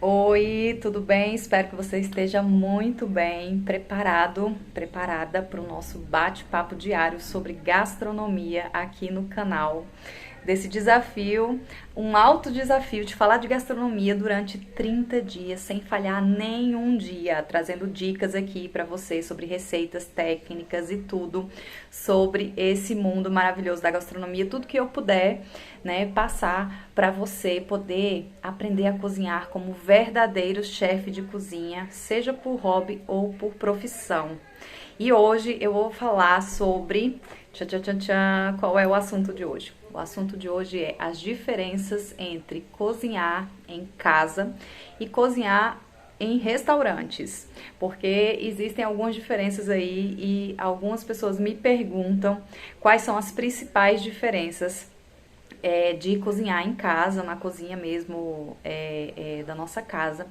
Oi, tudo bem? Espero que você esteja muito bem, preparada para o nosso bate-papo diário sobre gastronomia aqui no canal. Desse desafio, um alto desafio de falar de gastronomia durante 30 dias, sem falhar nenhum dia, trazendo dicas aqui para você sobre receitas, técnicas e tudo sobre esse mundo maravilhoso da gastronomia, tudo que eu puder, né, passar para você poder aprender a cozinhar como verdadeiro chefe de cozinha, seja por hobby ou por profissão. E hoje eu vou falar sobre tchan, tchan, tchan, tchan, qual é o assunto de hoje? O assunto de hoje é as diferenças entre cozinhar em casa e cozinhar em restaurantes, porque existem algumas diferenças aí e algumas pessoas me perguntam quais são as principais diferenças de cozinhar em casa, na cozinha mesmo da nossa casa,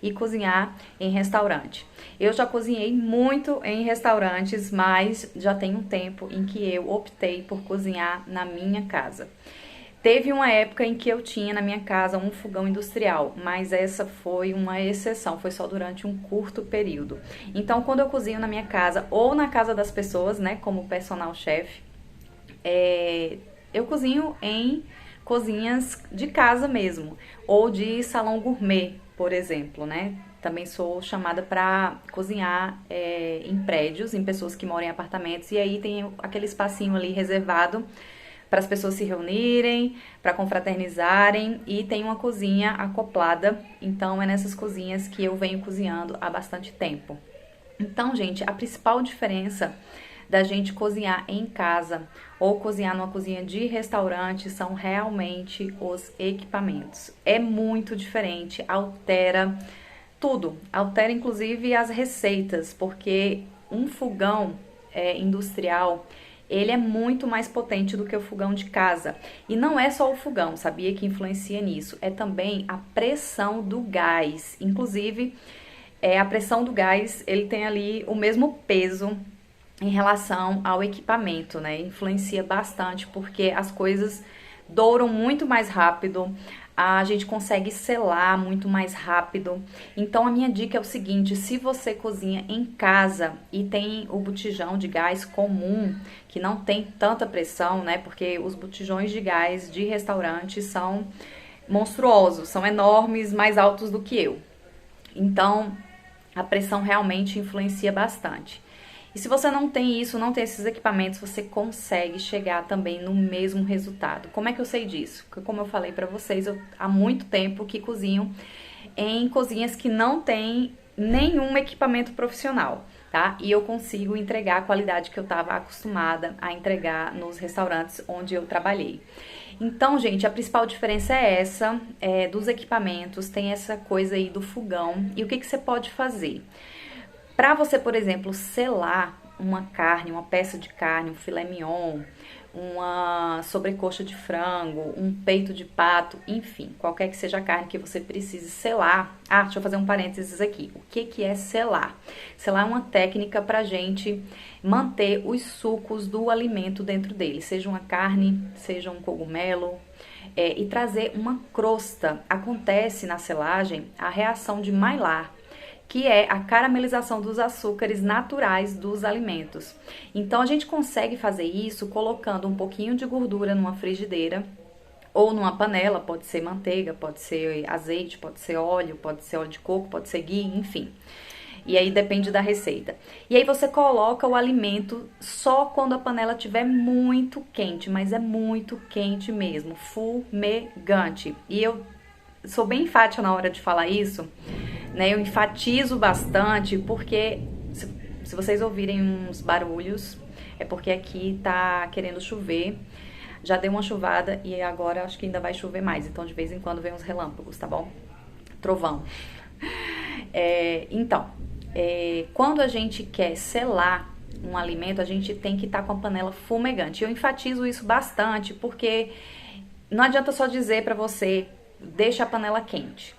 e cozinhar em restaurante. Eu já cozinhei muito em restaurantes, mas já tem um tempo em que eu optei por cozinhar na minha casa. Teve uma época em que eu tinha na minha casa um fogão industrial, mas essa foi uma exceção, foi só durante um curto período. Então, quando eu cozinho na minha casa ou na casa das pessoas, né, como personal chef, eu cozinho em cozinhas de casa mesmo, ou de salão gourmet, por exemplo, né? Também sou chamada para cozinhar em prédios, em pessoas que moram em apartamentos, e aí tem aquele espacinho ali reservado para as pessoas se reunirem, para confraternizarem, e tem uma cozinha acoplada, então é nessas cozinhas que eu venho cozinhando há bastante tempo. Então, gente, a principal diferença da gente cozinhar em casa ou cozinhar numa cozinha de restaurante são realmente os equipamentos. É muito diferente, altera tudo, altera inclusive as receitas, porque um fogão industrial ele é muito mais potente do que o fogão de casa. E não é só o fogão, sabia que influencia nisso? É também a pressão do gás. Inclusive, a pressão do gás, ele tem ali o mesmo peso em relação ao equipamento, né? Influencia bastante porque as coisas douram muito mais rápido, a gente consegue selar muito mais rápido. Então a minha dica é o seguinte: se você cozinha em casa e tem o botijão de gás comum, que não tem tanta pressão, né? Porque os botijões de gás de restaurante são monstruosos, são enormes, mais altos do que eu. Então, a pressão realmente influencia bastante. E se você não tem isso, não tem esses equipamentos, você consegue chegar também no mesmo resultado. Como é que eu sei disso? Porque, como eu falei para vocês, eu há muito tempo que cozinho em cozinhas que não tem nenhum equipamento profissional, tá? E eu consigo entregar a qualidade que eu estava acostumada a entregar nos restaurantes onde eu trabalhei. Então, gente, a principal diferença é essa, dos equipamentos, tem essa coisa aí do fogão. E o que você pode fazer? Para você, por exemplo, selar uma carne, uma peça de carne, um filé mignon, uma sobrecoxa de frango, um peito de pato, enfim, qualquer que seja a carne que você precise selar. Ah, deixa eu fazer um parênteses aqui. O que é selar? Selar é uma técnica para gente manter os sucos do alimento dentro dele, seja uma carne, seja um cogumelo, e trazer uma crosta. Acontece na selagem a reação de Maillard, que é a caramelização dos açúcares naturais dos alimentos. Então a gente consegue fazer isso colocando um pouquinho de gordura numa frigideira ou numa panela, pode ser manteiga, pode ser azeite, pode ser óleo de coco, pode ser ghee, enfim. E aí depende da receita. E aí você coloca o alimento só quando a panela estiver muito quente, mas é muito quente mesmo, fumegante. E eu sou bem enfática na hora de falar isso, né? Eu enfatizo bastante porque se vocês ouvirem uns barulhos, é porque aqui tá querendo chover. Já deu uma chuvada e agora acho que ainda vai chover mais. Então de vez em quando vem uns relâmpagos, tá bom? Trovão. Quando a gente quer selar um alimento, a gente tem que estar com a panela fumegante. Eu enfatizo isso bastante porque não adianta só dizer pra você deixa a panela quente,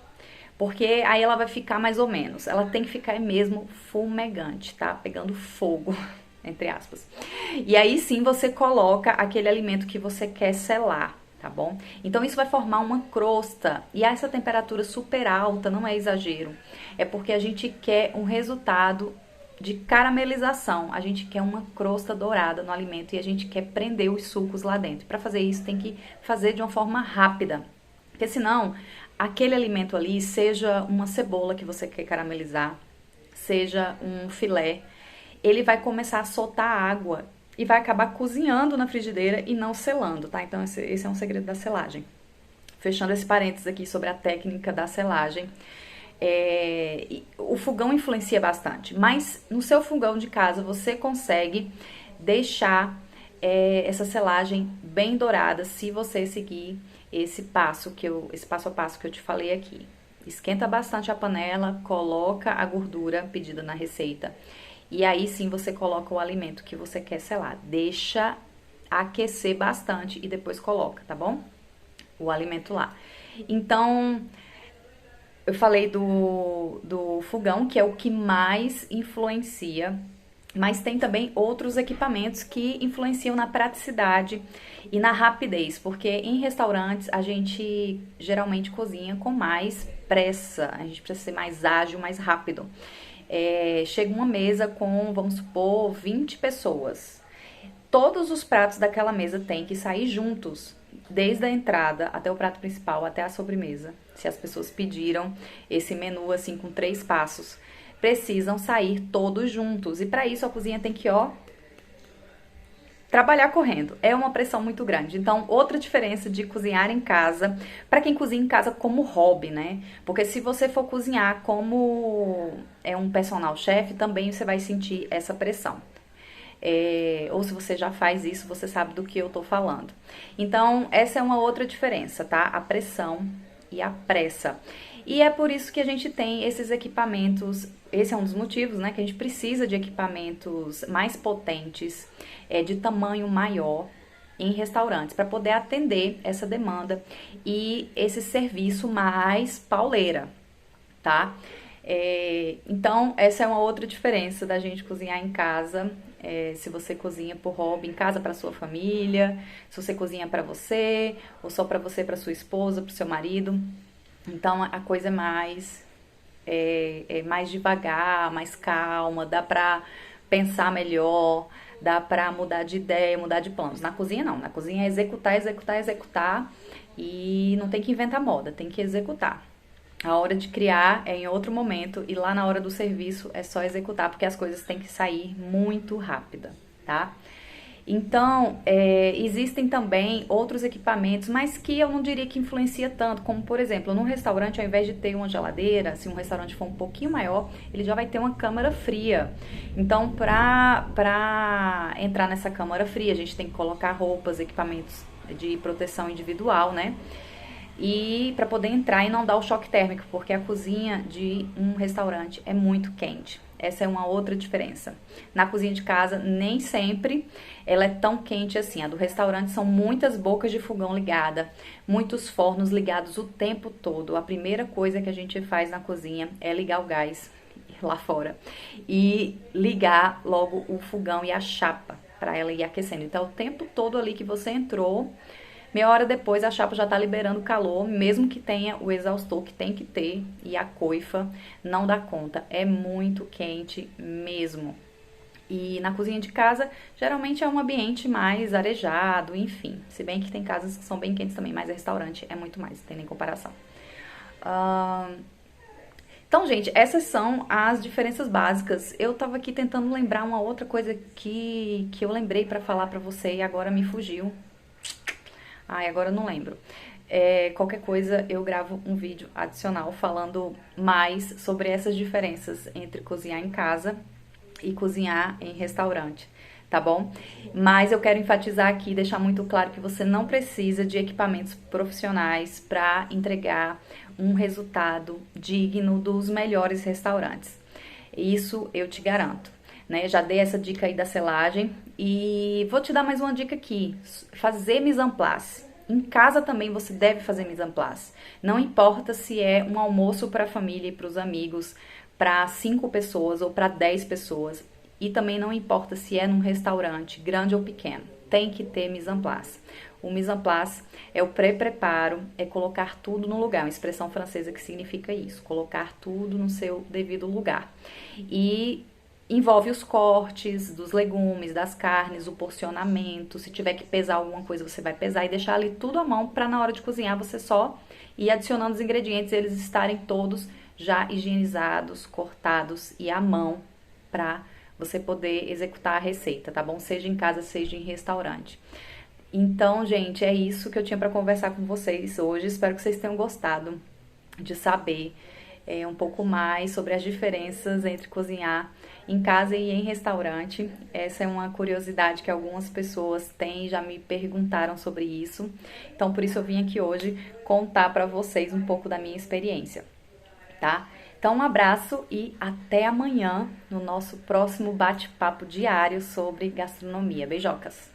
porque aí ela vai ficar mais ou menos. Ela tem que ficar mesmo fumegante, tá? Pegando fogo, entre aspas. E aí sim você coloca aquele alimento que você quer selar, tá bom? Então isso vai formar uma crosta, e essa temperatura super alta não é exagero, é porque a gente quer um resultado de caramelização, a gente quer uma crosta dourada no alimento e a gente quer prender os sucos lá dentro. Para fazer isso tem que fazer de uma forma rápida, porque senão aquele alimento ali, seja uma cebola que você quer caramelizar, seja um filé, ele vai começar a soltar água e vai acabar cozinhando na frigideira e não selando, tá? Então esse é um segredo da selagem. Fechando esse parênteses aqui sobre a técnica da selagem, o fogão influencia bastante, mas no seu fogão de casa você consegue deixar essa selagem bem dourada se você seguir esse passo a passo que eu te falei aqui. Esquenta bastante a panela, coloca a gordura pedida na receita e aí sim você coloca o alimento que você quer selar. Deixa aquecer bastante e depois coloca, tá bom? O alimento lá. Então, eu falei do fogão, que é o que mais influencia, mas tem também outros equipamentos que influenciam na praticidade e na rapidez, porque em restaurantes a gente geralmente cozinha com mais pressa, a gente precisa ser mais ágil, mais rápido. Chega uma mesa com, vamos supor, 20 pessoas. Todos os pratos daquela mesa têm que sair juntos, desde a entrada até o prato principal, até a sobremesa. Se as pessoas pediram esse menu assim com 3 passos, precisam sair todos juntos. E para isso a cozinha tem que, trabalhar correndo. É uma pressão muito grande. Então, outra diferença de cozinhar em casa, para quem cozinha em casa como hobby, né? Porque se você for cozinhar como um personal chef, também você vai sentir essa pressão. Ou se você já faz isso, você sabe do que eu tô falando. Então, essa é uma outra diferença, tá? A pressão e a pressa. E é por isso que a gente tem esses equipamentos, esse é um dos motivos, né? Que a gente precisa de equipamentos mais potentes, de tamanho maior em restaurantes, para poder atender essa demanda e esse serviço mais pauleira, tá? Então, essa é uma outra diferença da gente cozinhar em casa. Se você cozinha por hobby em casa para sua família, se você cozinha para você, ou só para você, para sua esposa, para o seu marido. Então a coisa é mais devagar, mais calma, dá para pensar melhor, dá para mudar de ideia, mudar de planos. Na cozinha não, na cozinha é executar, executar, executar e não tem que inventar moda, tem que executar. A hora de criar é em outro momento e lá na hora do serviço é só executar, porque as coisas têm que sair muito rápida, tá? Então, existem também outros equipamentos, mas que eu não diria que influencia tanto, como por exemplo, num restaurante, ao invés de ter uma geladeira, se um restaurante for um pouquinho maior, ele já vai ter uma câmara fria. Então, para entrar nessa câmara fria, a gente tem que colocar roupas, equipamentos de proteção individual, né? E para poder entrar e não dar o choque térmico, porque a cozinha de um restaurante é muito quente. Essa é uma outra diferença. Na cozinha de casa, nem sempre ela é tão quente assim. A do restaurante são muitas bocas de fogão ligada, muitos fornos ligados o tempo todo. A primeira coisa que a gente faz na cozinha é ligar o gás lá fora e ligar logo o fogão e a chapa para ela ir aquecendo. Então, o tempo todo ali que você entrou, meia hora depois a chapa já tá liberando calor, mesmo que tenha o exaustor que tem que ter e a coifa não dá conta. É muito quente mesmo. E na cozinha de casa, geralmente é um ambiente mais arejado, enfim. Se bem que tem casas que são bem quentes também, mas restaurante é muito mais, não tem nem comparação. Então, gente, essas são as diferenças básicas. Eu tava aqui tentando lembrar uma outra coisa que eu lembrei pra falar pra você e agora me fugiu. Ai, agora eu não lembro. Qualquer coisa eu gravo um vídeo adicional falando mais sobre essas diferenças entre cozinhar em casa e cozinhar em restaurante, tá bom? Mas eu quero enfatizar aqui, deixar muito claro que você não precisa de equipamentos profissionais para entregar um resultado digno dos melhores restaurantes. Isso eu te garanto. Né? Já dei essa dica aí da selagem e vou te dar mais uma dica aqui, fazer mise en place. Em casa também você deve fazer mise en place. Não importa se é um almoço para a família e para os amigos, para 5 pessoas ou para 10 pessoas. E também não importa se é num restaurante, grande ou pequeno, tem que ter mise en place. O mise en place é o pré-preparo, é colocar tudo no lugar, uma expressão francesa que significa isso, colocar tudo no seu devido lugar. E envolve os cortes dos legumes, das carnes, o porcionamento. Se tiver que pesar alguma coisa, você vai pesar e deixar ali tudo à mão para na hora de cozinhar você só ir adicionando os ingredientes e eles estarem todos já higienizados, cortados e à mão para você poder executar a receita, tá bom? Seja em casa, seja em restaurante. Então, gente, é isso que eu tinha para conversar com vocês hoje. Espero que vocês tenham gostado de saber um pouco mais sobre as diferenças entre cozinhar em casa e em restaurante. Essa é uma curiosidade que algumas pessoas têm, já me perguntaram sobre isso. Então, por isso eu vim aqui hoje contar para vocês um pouco da minha experiência, tá? Então, um abraço e até amanhã no nosso próximo bate-papo diário sobre gastronomia. Beijocas!